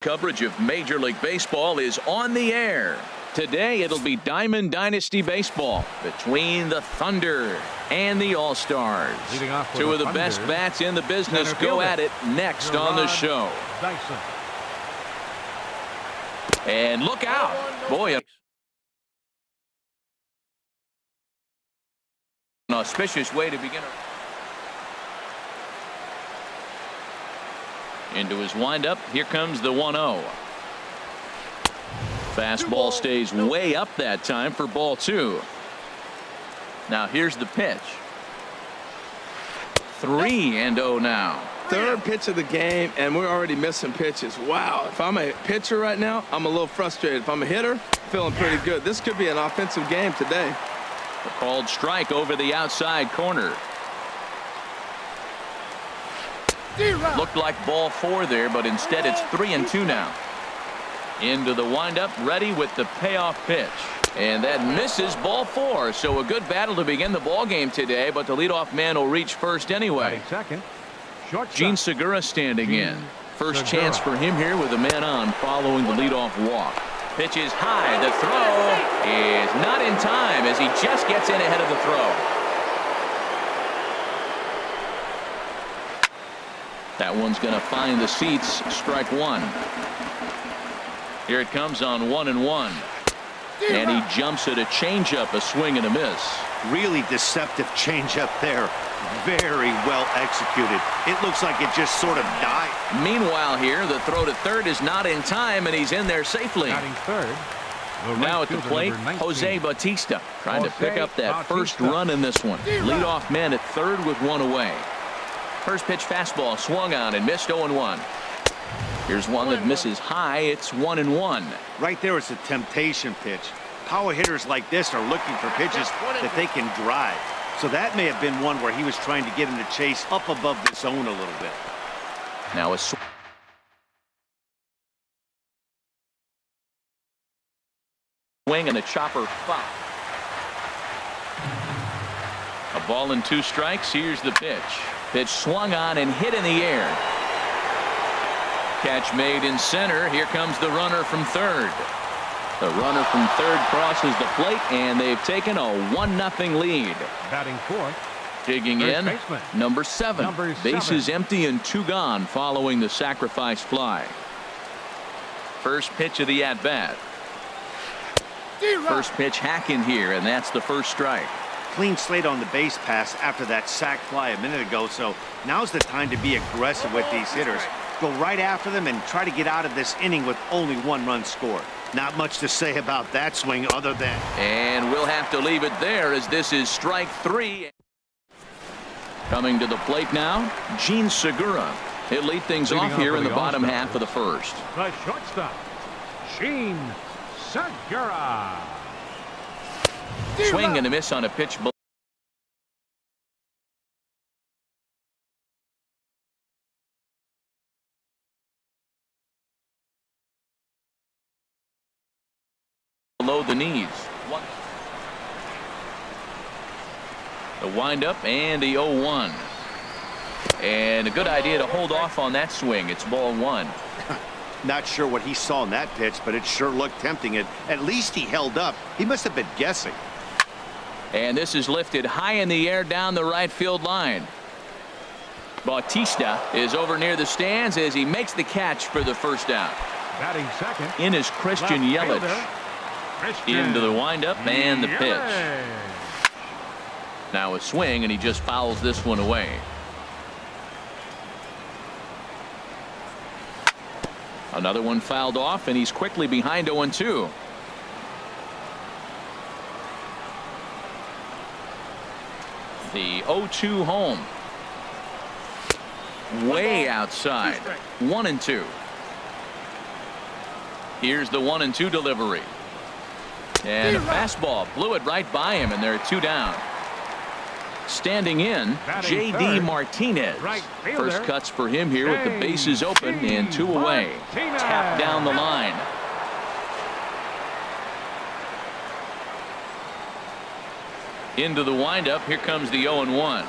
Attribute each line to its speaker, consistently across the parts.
Speaker 1: Coverage of Major League Baseball is on the air. Today it'll be Diamond Dynasty Baseball between the Thunder and the All-Stars. Two of the best bats in the business go at it next on the show. And look out. Boy, an auspicious way to begin. Into his windup. Here comes the 1-0. Fastball stays way up that time for ball 2. Now here's the pitch. 3-0 now.
Speaker 2: Third pitch of the game, and we're already missing pitches. Wow. If I'm a pitcher right now, I'm a little frustrated. If I'm a hitter, feeling pretty good. This could be an offensive game today.
Speaker 1: The called strike over the outside corner. Looked like ball 4 there, but instead it's 3-2 now. Into the windup, ready with the payoff pitch. And that misses, ball 4. So a good battle to begin the ball game today, but the leadoff man will reach first anyway. Gene Segura standing in. First chance for him here with a man on following the leadoff walk. Pitch is high. The throw is not in time as he just gets in ahead of the throw. That one's going to find the seats. Strike 1. Here it comes on 1-1. And he jumps at a changeup, a swing and a miss.
Speaker 3: Really deceptive changeup there. Very well executed. It looks like it just sort of died.
Speaker 1: Meanwhile here, the throw to third is not in time, and he's in there safely. Now at the plate, Jose Bautista trying to pick up that first run in this one. Leadoff man at third with one away. First pitch fastball swung on and missed. 0-1. Here's one that misses high. It's 1-1.
Speaker 3: Right there is a temptation pitch. Power hitters like this are looking for pitches that they can drive. So that may have been one where he was trying to get him to chase up above the zone a little bit.
Speaker 1: Now a swing and a chopper foul. A ball and 2 strikes. Here's the pitch. Pitch swung on and hit in the air. Catch made in center. Here comes the runner from third. The runner from third crosses the plate, and they've taken a 1-0 lead.
Speaker 4: Batting fourth.
Speaker 1: Digging in, number 7. Bases empty and 2 gone following the sacrifice fly. First pitch of the at-bat. First pitch hack in here, and that's the first strike.
Speaker 3: Clean slate on the base pass after that sac fly a minute ago, so now's the time to be aggressive with these hitters. Go right after them and try to get out of this inning with only 1 run scored. Not much to say about that swing other than.
Speaker 1: And we'll have to leave it there as this is strike 3. Coming to the plate now, Gene Segura. He'll lead things off here in the bottom half of the first.
Speaker 4: The shortstop, Gene Segura.
Speaker 1: Swing and a miss on a pitch below the knees. The windup and the 0-1. And a good idea to hold off on that swing. It's ball 1.
Speaker 3: Not sure what he saw in that pitch, but it sure looked tempting. At least he held up. He must have been guessing.
Speaker 1: And this is lifted high in the air down the right field line. Bautista is over near the stands as he makes the catch for the first out.
Speaker 4: Batting second.
Speaker 1: In is Christian Yelich. Into the windup and the pitch. Now a swing, and he just fouls this one away. Another one fouled off, and he's quickly behind 0-2. The 0-2 home. Way outside. 1-2. Here's the 1-2 delivery. And a fastball blew it right by him, and there are 2 down. Standing in, J.D. Martinez. First cuts for him here with the bases open and 2 away. Tapped down the line. Into the windup. Here comes the 0-1.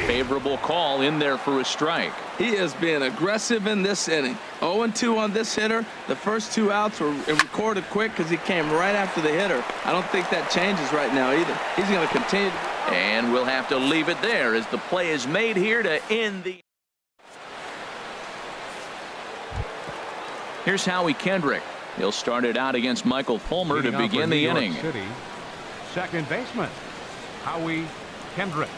Speaker 1: Favorable call in there for a strike.
Speaker 2: He is being aggressive in this inning. 0-2 on this hitter. The first 2 outs were recorded quick because he came right after the hitter. I don't think that changes right now either. He's going to continue.
Speaker 1: And we'll have to leave it there as the play is made here to end the. Here's Howie Kendrick. He'll start it out against Michael Fulmer to begin the inning.
Speaker 4: City, second baseman, Howie Kendrick.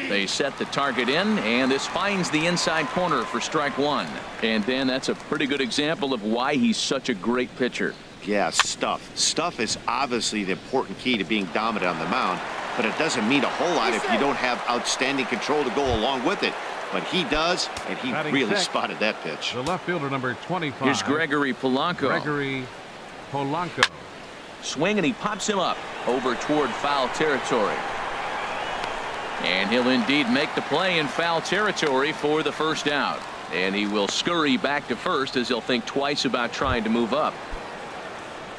Speaker 1: They set the target in, and this finds the inside corner for strike one. And Dan, that's a pretty good example of why he's such a great pitcher.
Speaker 3: Yeah, stuff. Stuff is obviously the important key to being dominant on the mound, but it doesn't mean a whole lot if you don't have outstanding control to go along with it. But he does, and he really spotted that pitch.
Speaker 4: The left fielder, number 25.
Speaker 1: Here's Gregory Polanco.
Speaker 4: Gregory Polanco.
Speaker 1: Swing, and he pops him up over toward foul territory. And he'll indeed make the play in foul territory for the first out. And he will scurry back to first as he'll think twice about trying to move up.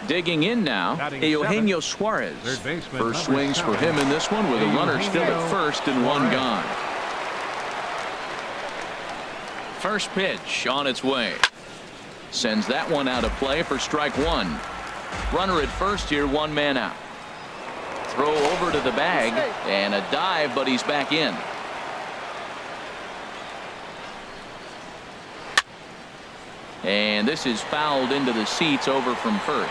Speaker 1: Digging in now, Eugenio Suarez. First swings for him in this one with a runner still at first and one gone. First pitch on its way. Sends that one out of play for strike one. Runner at first here, one man out. Throw over to the bag and a dive, but he's back in. And this is fouled into the seats over from first.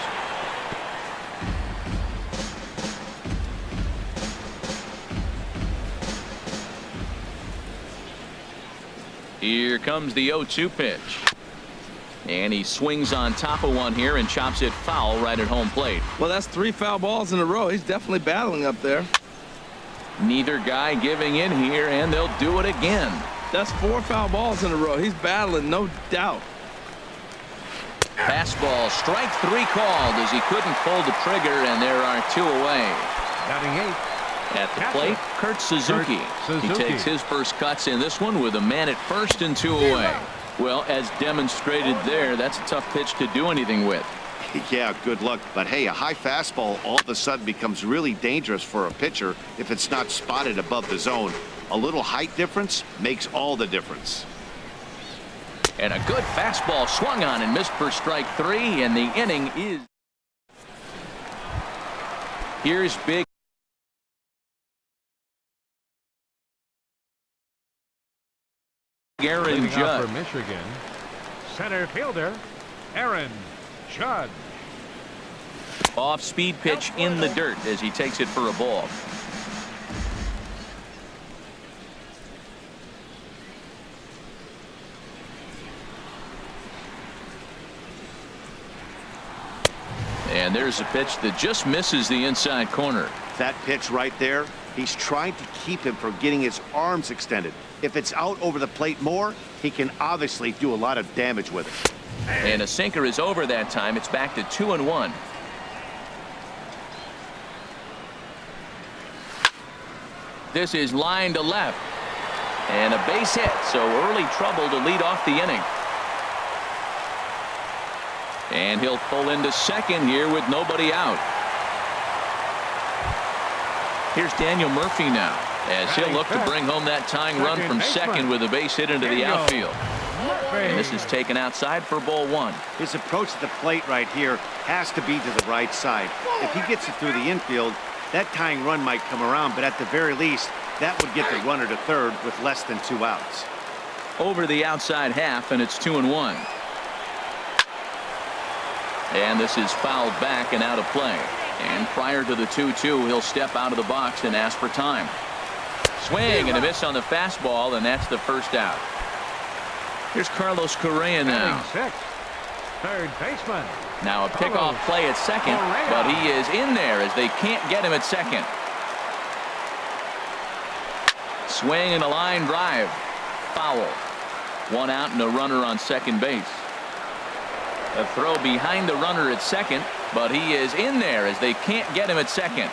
Speaker 1: Here comes the 0-2 pitch. And he swings on top of one here and chops it foul right at home plate.
Speaker 2: Well, that's 3 foul balls in a row. He's definitely battling up there.
Speaker 1: Neither guy giving in here, and they'll do it again.
Speaker 2: That's 4 foul balls in a row. He's battling, no doubt.
Speaker 1: Fastball, strike 3 called as he couldn't pull the trigger, and there are 2 away.
Speaker 4: Batting 8.
Speaker 1: At the plate, Kurt Suzuki. He takes his first cuts in this one with a man at first and 2 away. Well, as demonstrated there, that's a tough pitch to do anything with.
Speaker 3: Yeah, good luck. But hey, a high fastball all of a sudden becomes really dangerous for a pitcher if it's not spotted above the zone. A little height difference makes all the difference.
Speaker 1: And a good fastball swung on and missed for strike 3, and the inning is. Here's big. Aaron Judge.
Speaker 4: For Michigan, center fielder Aaron Judge.
Speaker 1: Off speed pitch in the dirt as he takes it for a ball. And there's a pitch that just misses the inside corner.
Speaker 3: That pitch right there, he's trying to keep him from getting his arms extended. If it's out over the plate more, he can obviously do a lot of damage with it.
Speaker 1: And a sinker is over that time. It's back to 2-1. This is line to left. And a base hit, so early trouble to lead off the inning. And he'll pull into second here with nobody out. Here's Daniel Murphy now, as he'll look to bring home that tying run from second with a base hit into the outfield. And this is taken outside for ball 1.
Speaker 3: His approach to the plate right here has to be to the right side. If he gets it through the infield, that tying run might come around, but at the very least, that would get the runner to third with less than 2 outs.
Speaker 1: Over the outside half, and it's 2-1. And this is fouled back and out of play. And prior to the 2-2, he'll step out of the box and ask for time. Swing and a miss on the fastball, and that's the first out. Here's Carlos Correa now.
Speaker 4: Third baseman.
Speaker 1: Now a pickoff play at second, but he is in there as they can't get him at second. Swing and a line drive. Foul. 1 out and a runner on second base. A throw behind the runner at second, but he is in there as they can't get him at second.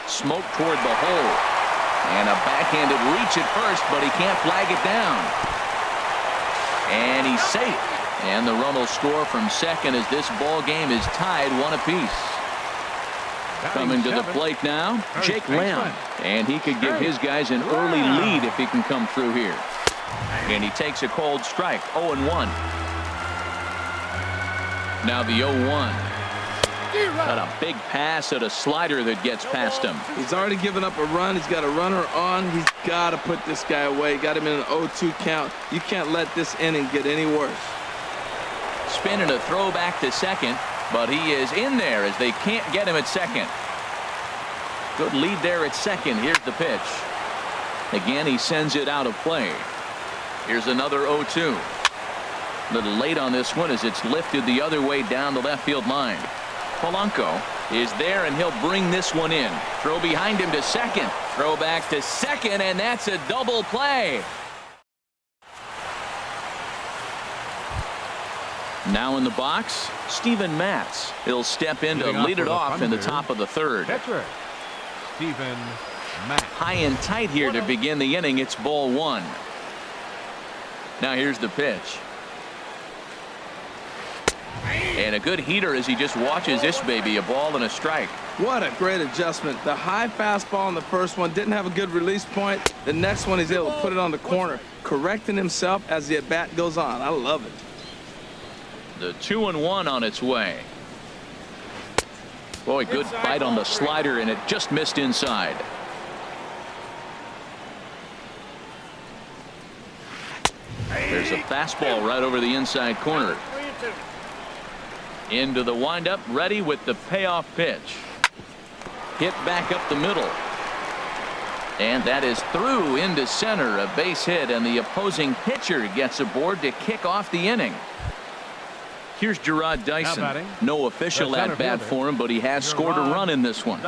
Speaker 1: Smoke toward the hole. And a backhanded reach at first, but he can't flag it down. And he's safe. And the run will score from second as this ball game is tied 1 apiece. Coming to the plate now, Jake Lamb. And he could give his guys an early lead if he can come through here. And he takes a cold strike, 0-1. Now the 0-1. Got a big pass at a slider that gets past him.
Speaker 2: He's already given up a run. He's got a runner on. He's got to put this guy away. Got him in an 0-2 count. You can't let this inning get any worse.
Speaker 1: Spinning a throw back to second, but he is in there as they can't get him at second. Good lead there at second. Here's the pitch. Again, he sends it out of play. Here's another 0-2. A little late on this one as it's lifted the other way down the left field line. Polanco is there, and he'll bring this one in. Throw behind him to second. Throw back to second, and that's a double play. Now in the box, Steven Matz. He'll step in to lead it off in the top of the third.
Speaker 4: Catcher, Steven Matz.
Speaker 1: High and tight here to begin the inning. It's ball one. Now here's the pitch. And a good heater as he just watches this baby, a ball and a strike.
Speaker 2: What a great adjustment. The high fastball in the first one didn't have a good release point. The next one he's able to put it on the corner, correcting himself as the at-bat goes on. I love it.
Speaker 1: The 2-1 on its way. Boy, good bite on the slider, and it just missed inside. There's a fastball right over the inside corner. Into the windup, ready with the payoff pitch. Hit back up the middle. And that is through into center, a base hit, and the opposing pitcher gets aboard to kick off the inning. Here's Gerard Dyson. No official at bat for him, but he has scored a run in this one.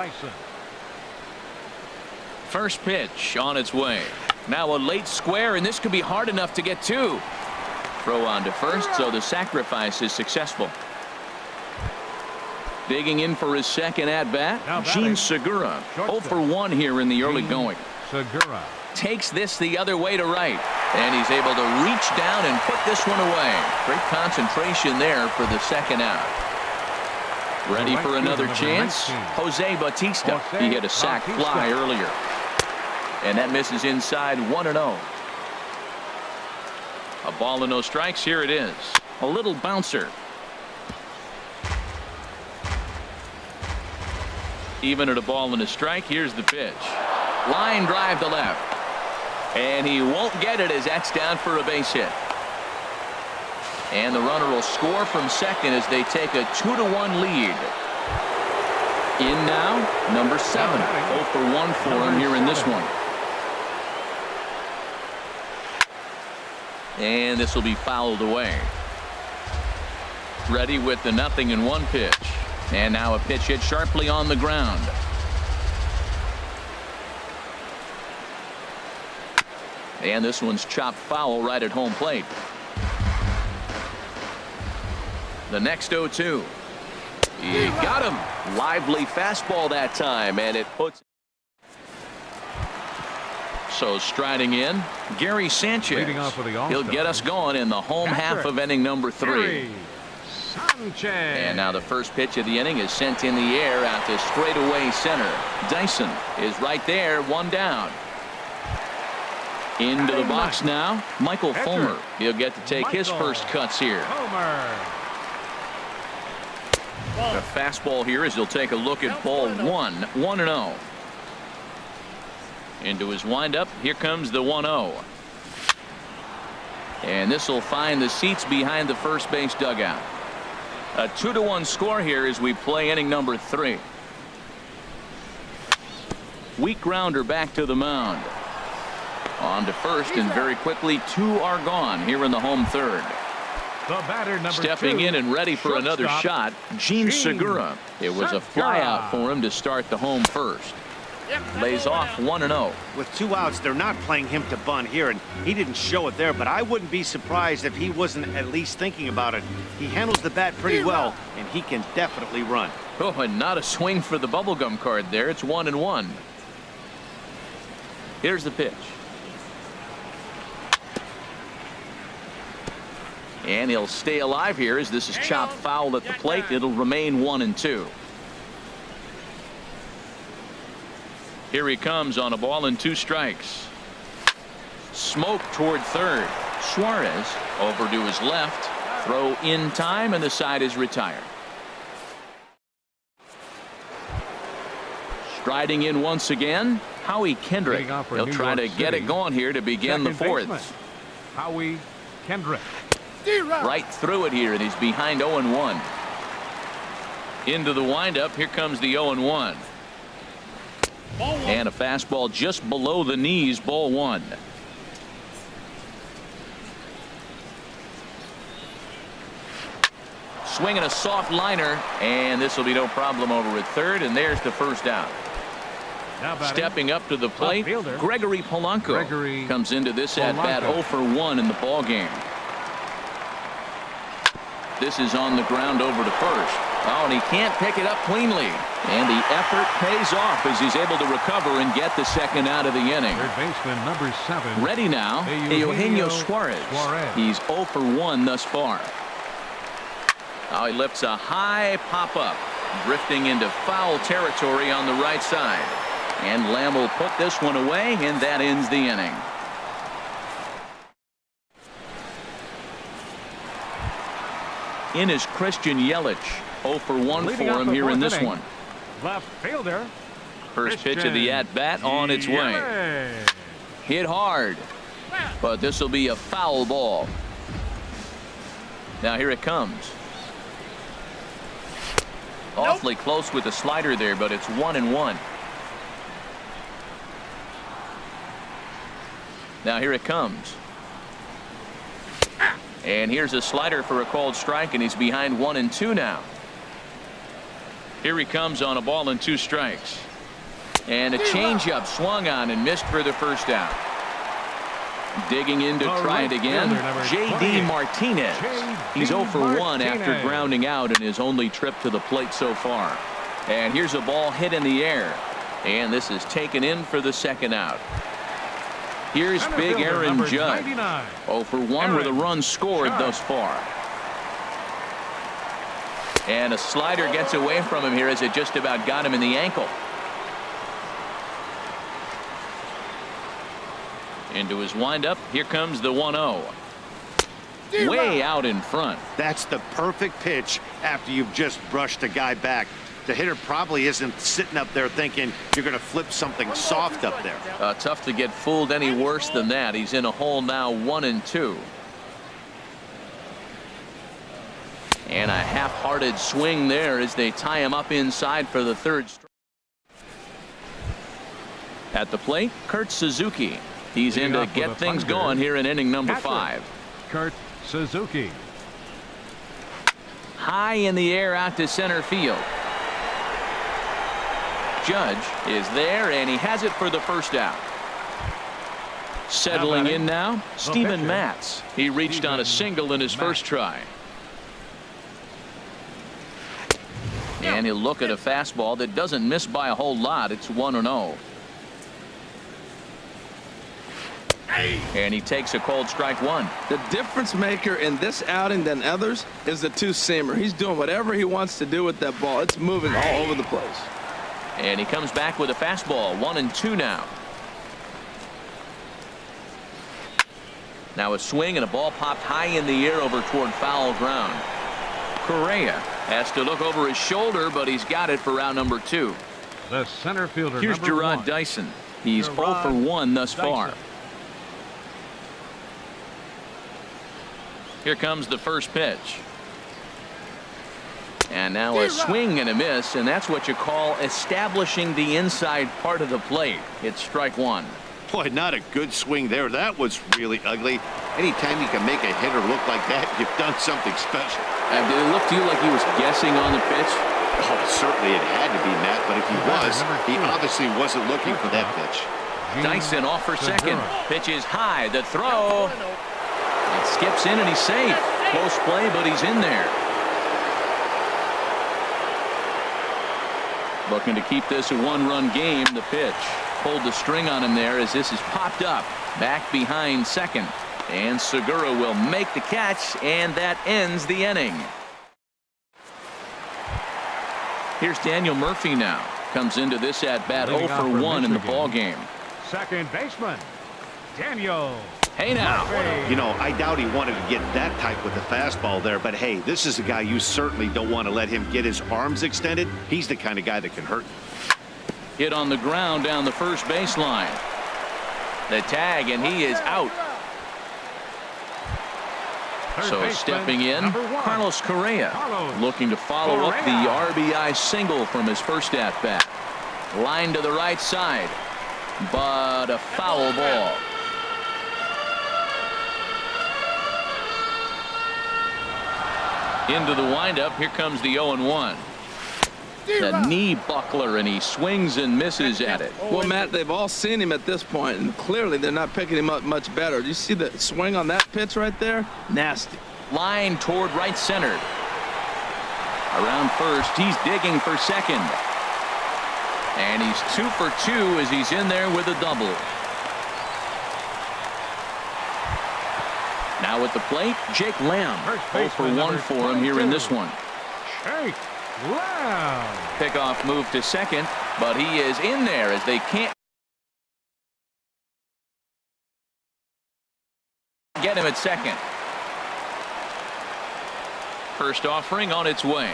Speaker 1: First pitch on its way. Now a late square, and this could be hard enough to get to. Throw on to first, so the sacrifice is successful. Digging in for his second at bat, Gene Segura. 0 for 1 here in the early going.
Speaker 4: Segura
Speaker 1: takes this the other way to right, and he's able to reach down and put this one away. Great concentration there for the second out. Ready for another chance? Jose Bautista. He hit a sac fly earlier, and that misses inside 1-0. A ball and no strikes. Here it is. A little bouncer. Even at a ball and a strike. Here's the pitch. Line drive to left, and he won't get it as that's down for a base hit. And the runner will score from second as they take a 2-1 lead. In now, number 7. 0 for 1 for him here in this one. And this will be fouled away. Ready with the 0-1 pitch. And now a pitch hit sharply on the ground. And this one's chopped foul right at home plate. The next 0-2. He got him. Lively fastball that time, and it puts. So striding in, Gary Sanchez. He'll get us going in the home half of inning number 3. And now the first pitch of the inning is sent in the air out to straightaway center. Dyson is right there, 1 down. Into the box now, Michael Fulmer. He'll get to take his first cuts here. The fastball here as he'll take a look at ball 1, 1-0. Into his windup, here comes the 1-0. And this will find the seats behind the first base dugout. A 2-1 score here as we play inning number 3. Weak grounder back to the mound. On to first, and very quickly 2 are gone here in the home third. Stepping in and ready for another shot, Gene Segura. It was a fly out for him to start the home first. Lays off 1-0.
Speaker 3: With 2 outs, they're not playing him to bunt here, and he didn't show it there, but I wouldn't be surprised if he wasn't at least thinking about it. He handles the bat pretty well, and he can definitely run.
Speaker 1: Oh, and not a swing for the bubblegum card there. It's 1-1. Here's the pitch. And he'll stay alive here as this is chopped foul at the plate. It'll remain 1-2. Here he comes on a ball and 2 strikes. Smoke toward third. Suarez over to his left. Throw in time, and the side is retired. Striding in once again, Howie Kendrick. He'll try to get it going here to begin the 4th.
Speaker 4: Howie Kendrick.
Speaker 1: Right through it here, and he's behind 0-1. Into the windup. Here comes the 0-1. And a fastball just below the knees, ball 1. Swinging a soft liner, and this will be no problem over at third, and there's the first out. Stepping up to the plate, Gregory Polanco comes into this at bat 0 for 1 in the ball game. This is on the ground over to first. Oh, and he can't pick it up cleanly. And the effort pays off as he's able to recover and get the second out of the inning.
Speaker 4: Third baseman number 7.
Speaker 1: Ready now, Eugenio Suarez. He's 0 for 1 thus far. Now he lifts a high pop-up, drifting into foul territory on the right side. And Lamb will put this one away, and that ends the inning. In is Christian Yelich. 0 for 1 for him here in this one.
Speaker 4: Left fielder.
Speaker 1: First pitch of the at-bat on its way. Hit hard, but this will be a foul ball. Now here it comes. Awfully close with the slider there, but it's 1-1. Now here it comes. And here's a slider for a called strike, and he's behind 1-2 now. Here he comes on a ball and 2 strikes. And a changeup swung on and missed for the first out. Digging in to try it again, J.D. Martinez. He's 0 for 1 after grounding out in his only trip to the plate so far. And here's a ball hit in the air. And this is taken in for the second out. Here's big Aaron Judge. 0 for 1 with a run scored thus far. And a slider gets away from him here as it just about got him in the ankle. Into his windup. Here comes the 1-0. Way out in front.
Speaker 3: That's the perfect pitch after you've just brushed a guy back. The hitter probably isn't sitting up there thinking you're going to flip something soft up there.
Speaker 1: Tough to get fooled any worse than that. He's in a hole now, 1-2. And a half-hearted swing there as they tie him up inside for the third strike. At the plate, Kurt Suzuki. He's in to get things going here in inning number 5.
Speaker 4: Kurt Suzuki.
Speaker 1: High in the air out to center field. Judge is there, and he has it for the first out. Settling in now, Steven Matz. He reached on a single in his first try. And he'll look at a fastball that doesn't miss by a whole lot. It's 1-0. And he takes a cold strike 1.
Speaker 2: The difference maker in this outing than others is the two-seamer. He's doing whatever he wants to do with that ball. It's moving all over the place.
Speaker 1: And he comes back with a fastball, 1-2 now. Now a swing and a ball popped high in the air over toward foul ground. Correa has to look over his shoulder, but he's got it for out number 2.
Speaker 4: The center fielder.
Speaker 1: Here's Gerard Dyson. He's 0 for 1 thus far. Here comes the first pitch. And now a swing and a miss, and that's what you call establishing the inside part of the plate. It's strike 1.
Speaker 3: Boy, not a good swing there. That was really ugly. Anytime you can make a hitter look like that, you've done something special.
Speaker 1: Did it look to you like he was guessing on the pitch?
Speaker 3: Oh, certainly it had to be, Matt, but if he was, he obviously wasn't looking for that pitch.
Speaker 1: Dyson off for second. Pitch is high. The throw. It skips in, and he's safe. Close play, but he's in there. Looking to keep this a one-run game. The pitch pulled the string on him there as this is popped up back behind second, and Segura will make the catch, and that ends the inning. Here's Daniel Murphy now. Comes into this at bat 0
Speaker 4: Leading off
Speaker 1: for
Speaker 4: for
Speaker 1: 1 in the
Speaker 4: Michigan.
Speaker 1: ball game.
Speaker 4: Second baseman, Daniel.
Speaker 1: Hey now.
Speaker 3: You know, I doubt he wanted to get that tight with the fastball there, but hey, this is a guy you certainly don't want to let him get his arms extended. He's the kind of guy that can hurt.
Speaker 1: Hit on the ground down the first baseline. The tag, and he is out.
Speaker 4: Third
Speaker 1: So
Speaker 4: baseman,
Speaker 1: stepping in,
Speaker 4: number 1.
Speaker 1: Carlos Correa,
Speaker 4: Carlos
Speaker 1: looking to follow up the
Speaker 4: Correa.
Speaker 1: RBI single from his first at bat. Line to the right side, but a foul ball. Into the windup. Here comes the 0-1. The knee buckler, and he swings and misses at it.
Speaker 2: Well, Matt, they've all seen him at this point, and clearly they're not picking him up much better. Do you see the swing on that pitch right there? Nasty.
Speaker 1: Line toward right center. Around first, he's digging for second. And he's 2 for 2 as he's in there with a double. Now at the plate, Jake Lamb.
Speaker 4: First
Speaker 1: 0 for
Speaker 4: baseman,
Speaker 1: 1
Speaker 4: number
Speaker 1: for him here in this
Speaker 4: 22.
Speaker 1: one.
Speaker 4: Jake Lamb.
Speaker 1: Pickoff move to second, but he is in there as they can't get him at second. First offering on its way.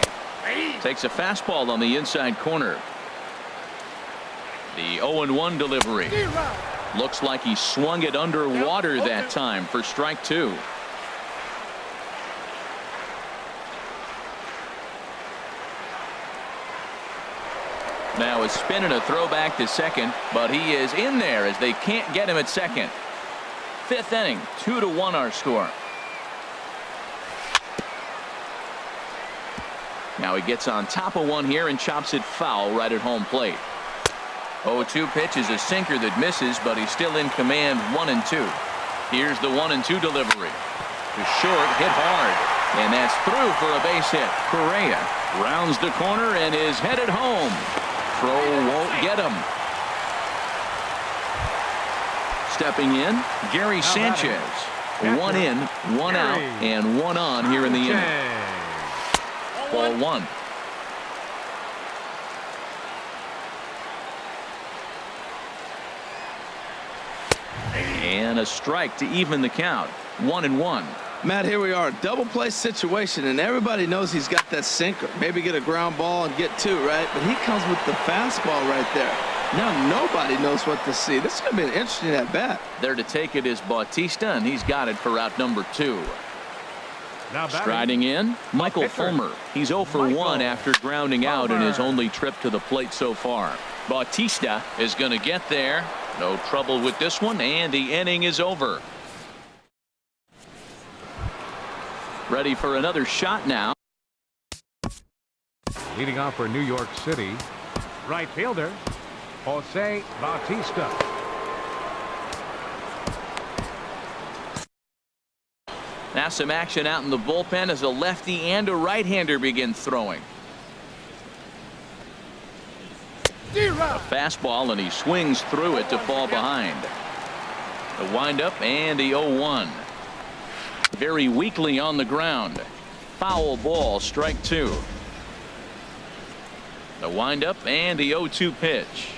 Speaker 1: Takes a fastball on the inside corner. The 0-1 delivery. Looks like he swung it underwater that time for strike 2. Now a spin and a throwback to second, but he is in there as they can't get him at second. 5th inning, 2-1 our score. Now he gets on top of one here and chops it foul right at home plate. 0-2 pitch is a sinker that misses, but he's still in command. 1-2. Here's the 1-2 delivery. To short, hit hard, and that's through for a base hit. Correa rounds the corner and is headed home. Throw won't get him. Stepping in, Gary Sanchez. 1 in, 1 out, and 1 on here in the inning. Ball 1. And a strike to even the count. 1-1.
Speaker 2: Matt, here we are, double play situation, and everybody knows he's got that sinker. Maybe get a ground ball and get 2, right? But he comes with the fastball right there. Now nobody knows what to see. This is going to be an interesting at bat.
Speaker 1: There to take it is Bautista, and he's got it for out number 2.
Speaker 4: Now batting,
Speaker 1: Striding in, Michael
Speaker 4: pitcher.
Speaker 1: Fulmer. He's 0 for 1
Speaker 4: Michael
Speaker 1: after grounding out in his
Speaker 4: Fulmer.
Speaker 1: only trip to the plate so far. Bautista is going to get there. No trouble with this one, and the inning is over. Ready for another shot now.
Speaker 4: Leading off for New York City, right fielder, Jose Bautista.
Speaker 1: Now some action out in the bullpen as a lefty and a right-hander begin throwing. A fastball, and he swings through it to fall behind. The windup and the 0-1. Very weakly on the ground. Foul ball, strike 2. The windup and the 0-2 pitch.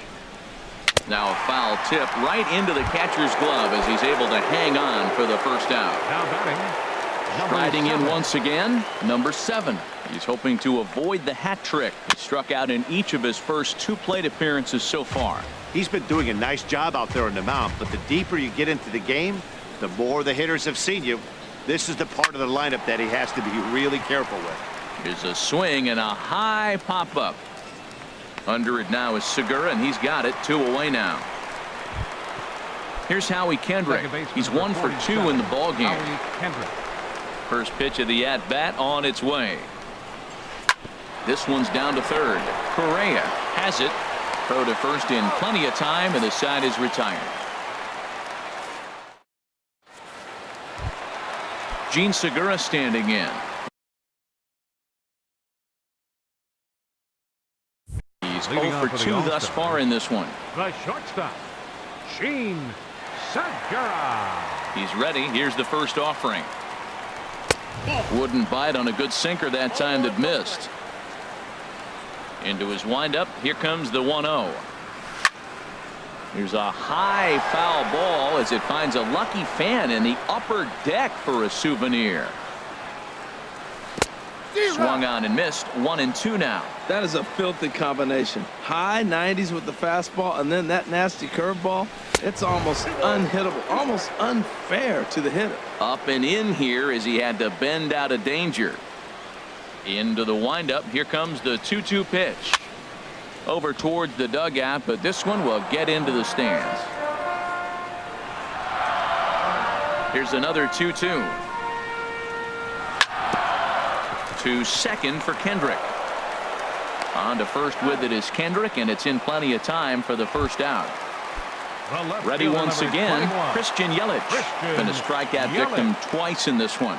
Speaker 1: Now a foul tip right into the catcher's glove as he's able to hang on for the first out.
Speaker 4: Now batting, number
Speaker 1: Riding in
Speaker 4: 7.
Speaker 1: once again, number 7. He's hoping to avoid the hat trick. He struck out in each of his first 2 plate appearances so far.
Speaker 3: He's been doing a nice job out there on the mound, but the deeper you get into the game, the more the hitters have seen you. This is the part of the lineup that he has to be really careful with.
Speaker 1: Here's a swing and a high pop-up. Under it now is Segura, and he's got it. 2 away now. Here's Howie Kendrick.
Speaker 4: Second baseman,
Speaker 1: He's
Speaker 4: number
Speaker 1: 1 for 2
Speaker 4: 47,
Speaker 1: in the ball game.
Speaker 4: Howie Kendrick.
Speaker 1: First pitch of the at-bat on its way. This one's down to third. Correa has it. Throw to first in plenty of time, and the side is retired. Gene Segura standing in. He's
Speaker 4: Leading
Speaker 1: 0
Speaker 4: off
Speaker 1: for
Speaker 4: for the
Speaker 1: 2 thus
Speaker 4: All-Star.
Speaker 1: far in this one.
Speaker 4: The shortstop, Gene Segura.
Speaker 1: He's ready. Here's the first offering. Wouldn't bite on a good sinker that time that missed. Into his windup. Here comes the 1-0. Here's a high foul ball as it finds a lucky fan in the upper deck for a souvenir. Swung on and missed. 1-2 now.
Speaker 2: That is a filthy combination. High 90s with the fastball and then that nasty curveball. It's almost unhittable, almost unfair to the hitter.
Speaker 1: Up and in here as he had to bend out of danger. Into the windup. Here comes the 2-2 pitch. Over towards the dugout, but this one will get into the stands. Here's another 2-2. To second for Kendrick. On to first with it is Kendrick, and it's in plenty of time for the first out. Ready once again,
Speaker 4: 21.
Speaker 1: Christian Yelich. Been a strikeout victim twice in this one.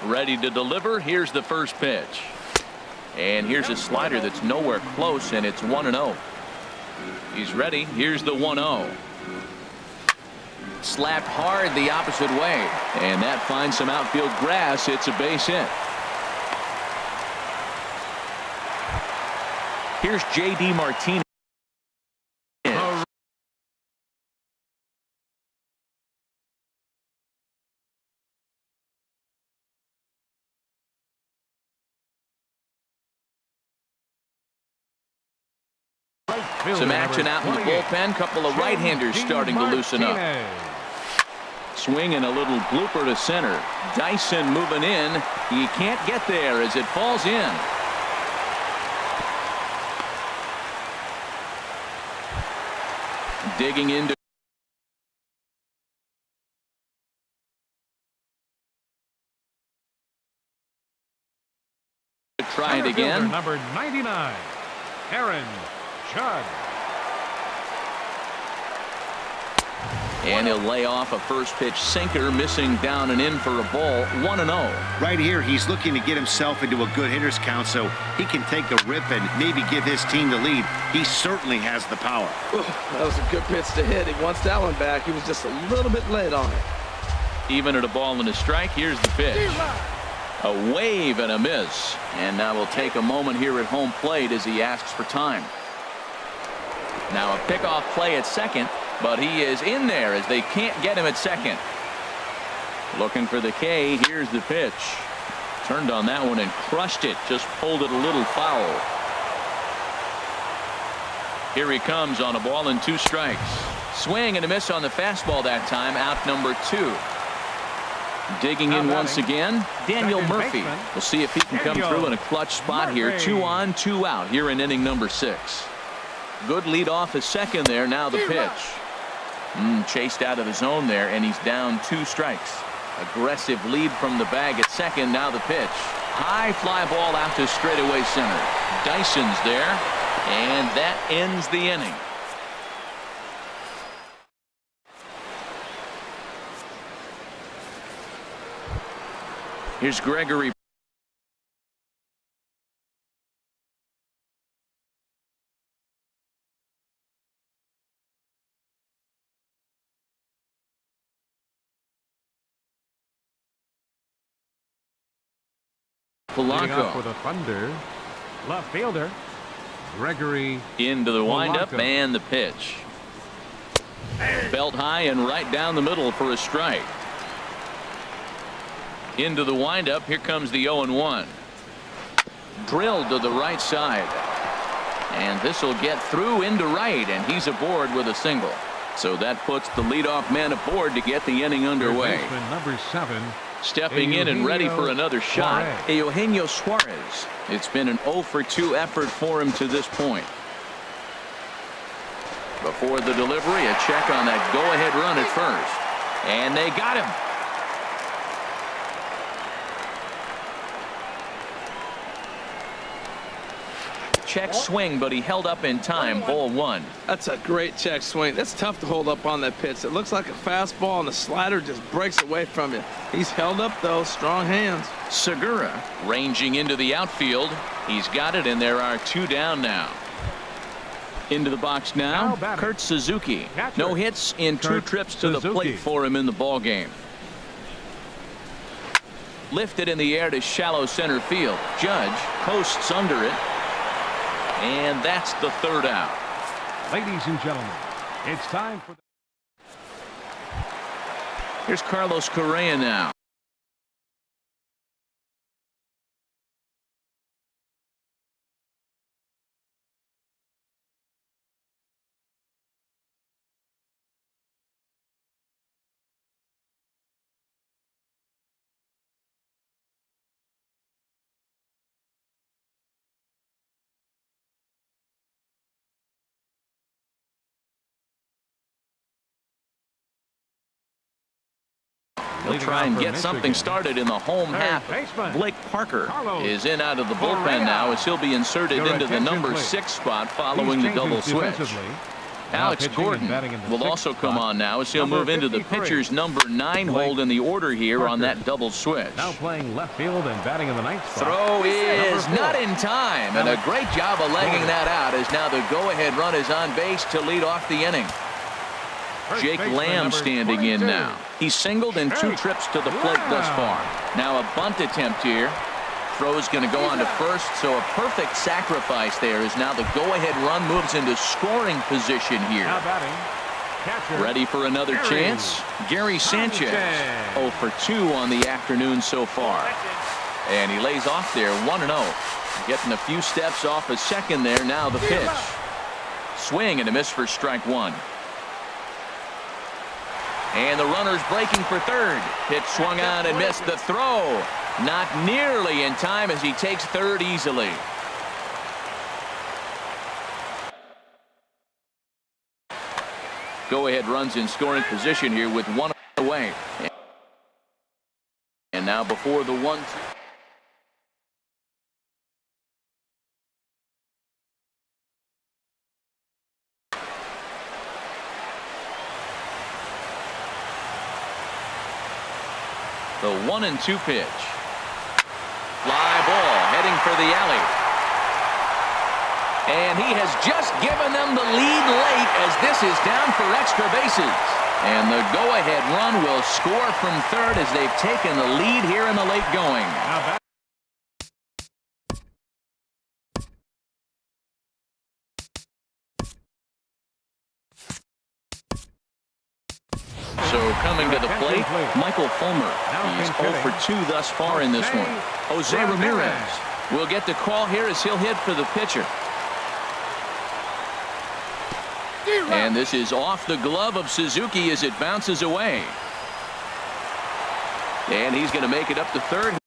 Speaker 1: Ready to deliver. Here's the first pitch. And here's a slider that's nowhere close, and it's 1-0. He's ready. Here's the 1-0. Slapped hard the opposite way, and that finds some outfield grass. It's a base hit. Here's J.D. Martinez. Some action out in the bullpen. Couple of right-handers starting to loosen up. Swing and a little blooper to center. Dyson moving in. He can't get there as it falls in. Digging into try it again.
Speaker 4: Number 99, Aaron Judge.
Speaker 1: And he'll lay off a first pitch sinker, missing down and in for a ball. 1-0.
Speaker 3: Right here, he's looking to get himself into a good hitter's count so he can take a rip and maybe give his team the lead. He certainly has the power.
Speaker 2: That was a good pitch to hit. He wants that one back. He was just a little bit late on it.
Speaker 1: Even at a ball and a strike. Here's the pitch. A wave and a miss. And now we'll take a moment here at home plate as he asks for time. Now a pickoff play at second, but he is in there as they can't get him at second. Looking for the K. Here's the pitch. Turned on that one and crushed it. Just pulled it a little foul. Here he comes on a ball and 2 strikes. Swing and a miss on the fastball that time. Out number 2. Digging in once again, Daniel Murphy. We'll see if he can come through in a clutch spot here. 2 on, 2 out here in inning number 6. Good lead off at second there. Now the pitch. Chased out of the zone there, and he's down 2 strikes. Aggressive lead from the bag at second. Now the pitch. High fly ball out to straightaway center. Dyson's there, and that ends the inning. Here's Gregory. Polanco
Speaker 4: for the Thunder, left fielder Gregory.
Speaker 1: into the windup
Speaker 4: Polanco.
Speaker 1: and the pitch. Belt high and right down the middle for a strike. Into the windup. Here comes the 0-1. Drilled to the right side. And this will get through into right, and he's aboard with a single. So that puts the leadoff man aboard to get the inning underway.
Speaker 4: Baseman number 7.
Speaker 1: Stepping in and ready for another shot, Eugenio Suarez. It's been an 0-for-2 effort for him to this point. Before the delivery, a check on that go-ahead run at first. And they got him. Check swing, but he held up in time. Ball 1.
Speaker 2: That's a great check swing. That's tough to hold up on that pitch. It looks like a fastball, and the slider just breaks away from you. He's held up, though. Strong hands.
Speaker 1: Segura ranging into the outfield. He's got it, and there are 2 down now. Into the box now, Kurt Suzuki. No hits in 2 trips to the plate for him in the ball game. Lifted in the air to shallow center field. Judge posts under it. And that's the third out.
Speaker 4: Ladies and gentlemen, it's time for
Speaker 1: Here's Carlos Correa now. He'll try and get something started in the home half. Blake Parker is in out of the bullpen now as he'll be inserted into the number 6 spot following the double switch. Alex Gordon will also come on now as he'll move into the pitcher's number 9 hold in the order here on that double switch.
Speaker 4: Now playing left field and batting in the 9th spot.
Speaker 1: Throw is not in time, and a great job of legging that out as now the go-ahead run is on base to lead off the inning. Jake Lamb standing in now. He's singled in 2 trips to the plate thus far. Now a bunt attempt here. Throw's going to go on to first, so a perfect sacrifice there as now the go-ahead run moves into scoring position here. Ready for another chance? Gary Sanchez. 0 for 2 on the afternoon so far. And he lays off there 1-0. Getting a few steps off a second there. Now the pitch. Swing and a miss for strike 1. And the runner's breaking for third. Pitch swung on and missed the throw. Not nearly in time as he takes third easily. Go-ahead runs in scoring position here with 1 away. And now before the 1-2. The 1-2 pitch. Fly ball heading for the alley. And he has just given them the lead late as this is down for extra bases. And the go-ahead run will score from third as they've taken the lead here in the late going. So coming to the plate, Michael Fulmer. He's 0 for 2 thus far in this one. Jose Ramirez will get the call here as he'll hit for the pitcher. And this is off the glove of Suzuki as it bounces away. And he's going to make it up to third.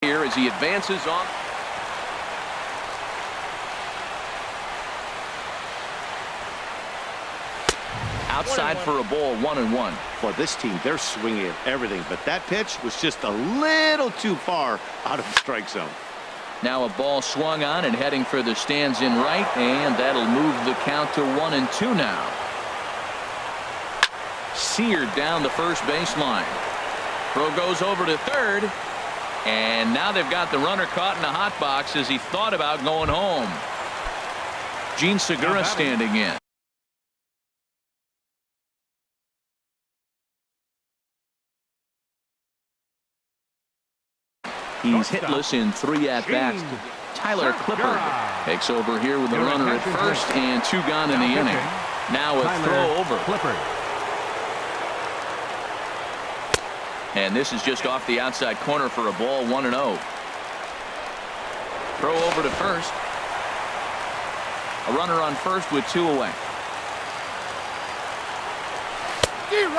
Speaker 1: Here as he advances on. Outside for a ball, 1-1.
Speaker 3: For this team, they're swinging at everything, but that pitch was just a little too far out of the strike zone.
Speaker 1: Now a ball swung on and heading for the stands in right, and that'll move the count to 1-2 now. Seared down the first baseline. Throw goes over to third, and now they've got the runner caught in the hot box as he thought about going home. Gene Segura standing in. He's hitless in 3 at-bats. Tyler Clippard takes over here with a runner at first and 2 gone in the inning. Now a throw over. And this is just off the outside corner for a ball, 1-0. Throw over to first. A runner on first with 2 away.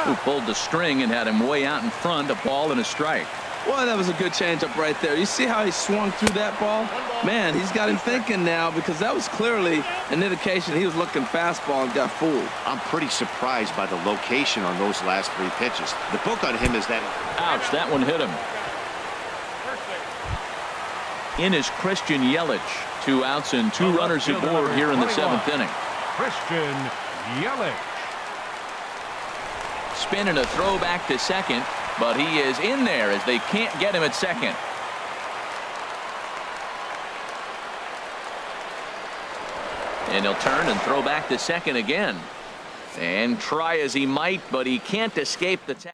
Speaker 1: Who pulled the string and had him way out in front, a ball and a strike.
Speaker 2: Boy, that was a good changeup right there. You see how he swung through that ball? Man, he's got him thinking now because that was clearly an indication he was looking fastball and got fooled.
Speaker 3: I'm pretty surprised by the location on those last 3 pitches. The book on him is that.
Speaker 1: Ouch, that one hit him. In is Christian Yelich. 2 outs and 2 runners aboard here in the 7th inning.
Speaker 4: Christian Yelich.
Speaker 1: Spin and a throw back to second. But he is in there as they can't get him at second. And he'll turn and throw back to second again. And try as he might, but he can't escape the tackle.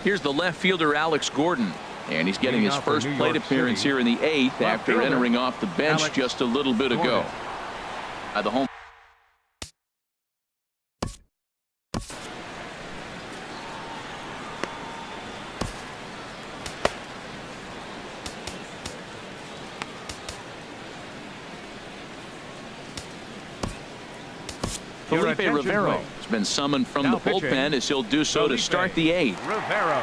Speaker 1: Here's the left fielder, Alex Gordon. And he's getting his first plate appearance here in the 8th after entering off the bench just a little bit ago. The home. Felipe Rivero has been summoned from the bullpen as he'll do so to start the 8th.
Speaker 4: Rivero.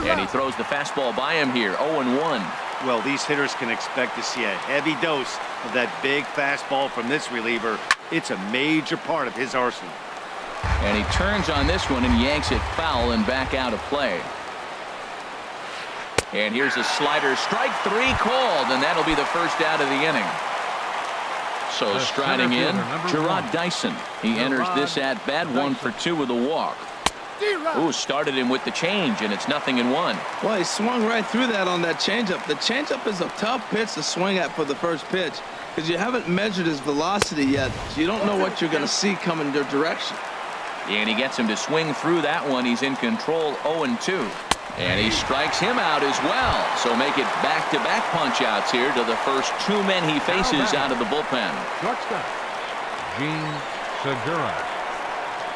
Speaker 1: And he throws the fastball by him here, 0-1.
Speaker 3: Well, these hitters can expect to see a heavy dose of that big fastball from this reliever. It's a major part of his arsenal.
Speaker 1: And he turns on this one and yanks it foul and back out of play. And here's a slider, strike 3 called, and that'll be the first out of the inning. So striding in, Gerard Dyson. He enters this at bat, 1 for 2 with a walk. Ooh, started him with the change, and it's 0-1.
Speaker 2: Well, he swung right through that on that changeup. The changeup is a tough pitch to swing at for the first pitch because you haven't measured his velocity yet, so you don't know what you're going to see coming your direction.
Speaker 1: And he gets him to swing through that one. He's in control, 0-2. And he strikes him out as well. So make it back-to-back punch-outs here to the first 2 men he faces out of the bullpen.
Speaker 4: Shortstop, Gene Segura.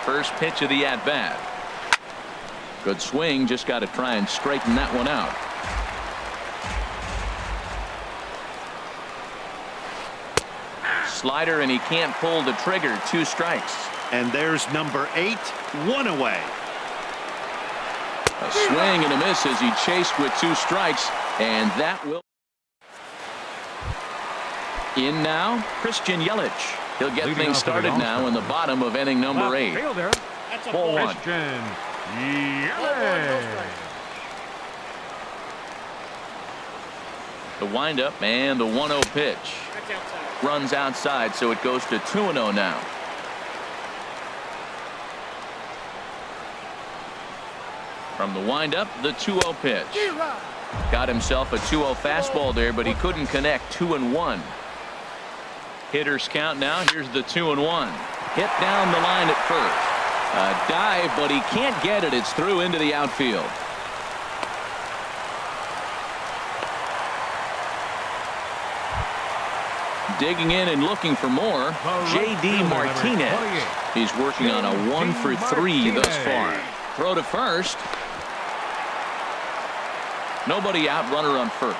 Speaker 1: First pitch of the at-bat. Good swing, just got to try and straighten that one out. Slider, and he can't pull the trigger. 2 strikes.
Speaker 3: And there's number 8, 1 away.
Speaker 1: A swing and a miss as he chased with 2 strikes, and that will. In now, Christian Yelich. He'll get things started now in the bottom of inning number 8. Ball 1.
Speaker 4: Christian Yelich.
Speaker 1: The windup and the 1-0 pitch. Runs outside, so it goes to 2-0 now. From the windup, the 2-0 pitch. Got himself a 2-0 fastball there, but he couldn't connect. 2-1. Hitters count now. Here's the 2-1. Hit down the line at first. A dive, but he can't get it. It's through into the outfield. Digging in and looking for more, J.D. Martinez. He's working on a 1 for 3 thus far. Throw to first. Nobody out, runner on first.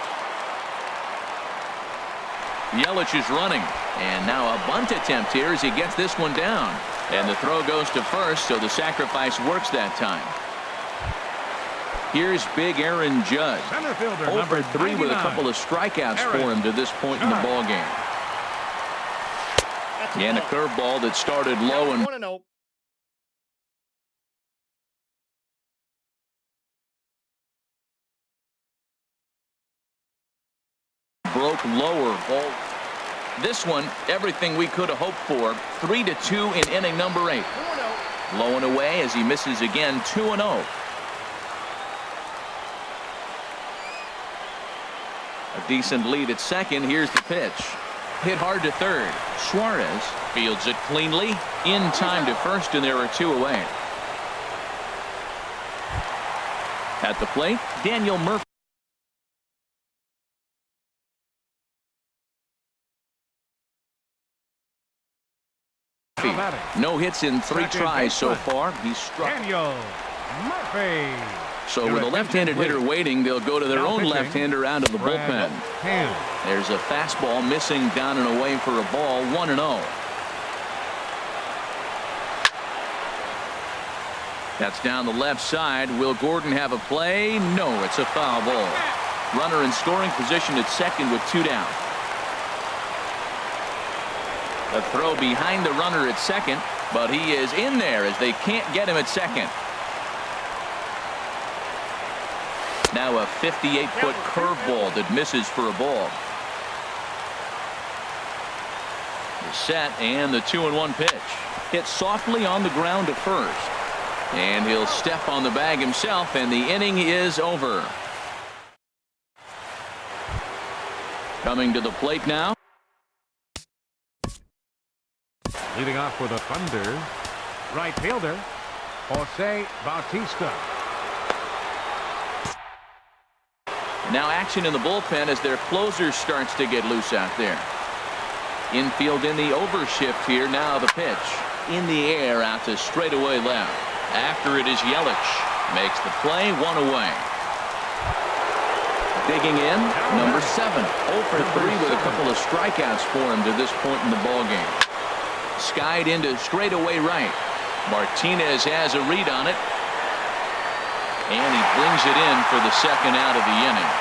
Speaker 1: Yelich is running, and now a bunt attempt here as he gets this one down. And the throw goes to first, so the sacrifice works that time. Here's big Aaron Judge. 0 for 3 with a couple of strikeouts for him to this point in the ball game. And a curveball that started low and broke lower. Ball. This one, everything we could have hoped for. 3-2 in inning number 8. Low and away as he misses again. 2-0. A decent lead at second. Here's the pitch. Hit hard to third. Suarez fields it cleanly. In time to first, and there are 2 away. At the plate, Daniel Murphy. No hits in 3 tries so far. He's struck.
Speaker 4: Daniel Murphy.
Speaker 1: So with a left-handed hitter waiting, they'll go to their own left-hander out of the bullpen. There's a fastball missing down and away for a ball. 1-0. That's down the left side. Will Gordon have a play? No, it's a foul ball. Runner in scoring position at second with 2 down. The throw behind the runner at second, but he is in there as they can't get him at second. Now a 58-foot curveball that misses for a ball. The set and the 2-1 pitch. Hit softly on the ground at first. And he'll step on the bag himself, and the inning is over. Coming to the plate now,
Speaker 4: Leading off for the Thunder, right fielder, Jose Bautista.
Speaker 1: Now action in the bullpen as their closer starts to get loose out there. Infield in the overshift here. Now the pitch. In the air out to straightaway left. After it is Yelich. Makes the play, 1 away. Digging in, number 7. 0 for 3 with a couple of strikeouts for him to this point in the ballgame. Skied into straightaway right. Martinez has a read on it. And he brings it in for the second out of the inning.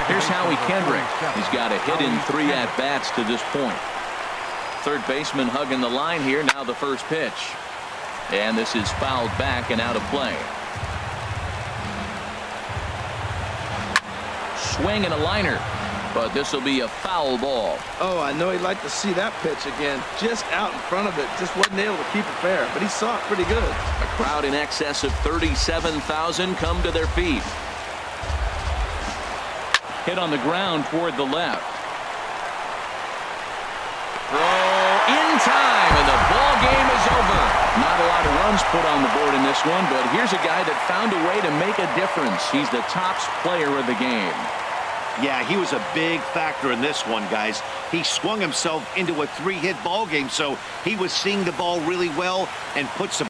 Speaker 1: Here's Howie Kendrick. He's got a hit in 3 at-bats to this point. Third baseman hugging the line here. Now the first pitch. And this is fouled back and out of play. Swing and a liner. But this will be a foul ball.
Speaker 2: Oh, I know he'd like to see that pitch again. Just out in front of it. Just wasn't able to keep it fair. But he saw it pretty good.
Speaker 1: A crowd in excess of 37,000 come to their feet. Hit on the ground toward the left. Throw in time, and the ball game is over. Not a lot of runs put on the board in this one, but here's a guy that found a way to make a difference. He's the top player of the game.
Speaker 3: Yeah, he was a big factor in this one, guys. He swung himself into a 3-hit ball game, so he was seeing the ball really well and put some